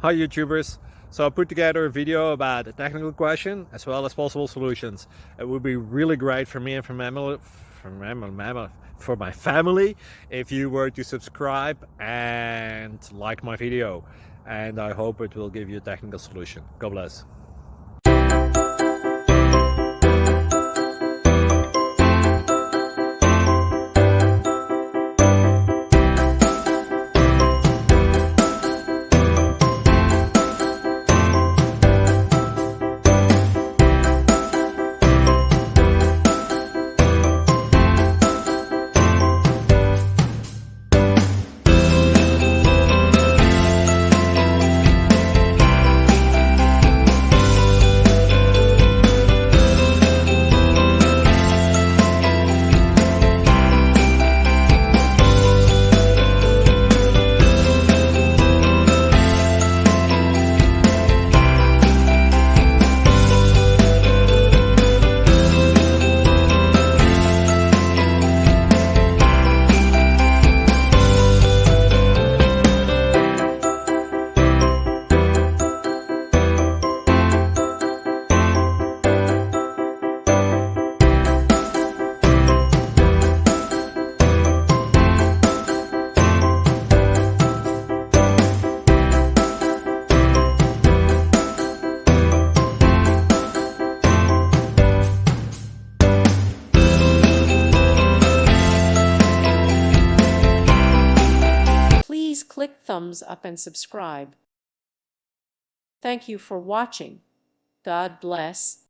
Hi YouTubers! So I put together a video about a technical question as well as possible solutions. It would be really great for me and for my family if you were to subscribe and like my video, and I hope it will give you a technical solution. God bless. Please click thumbs up and subscribe. Thank you for watching. God bless.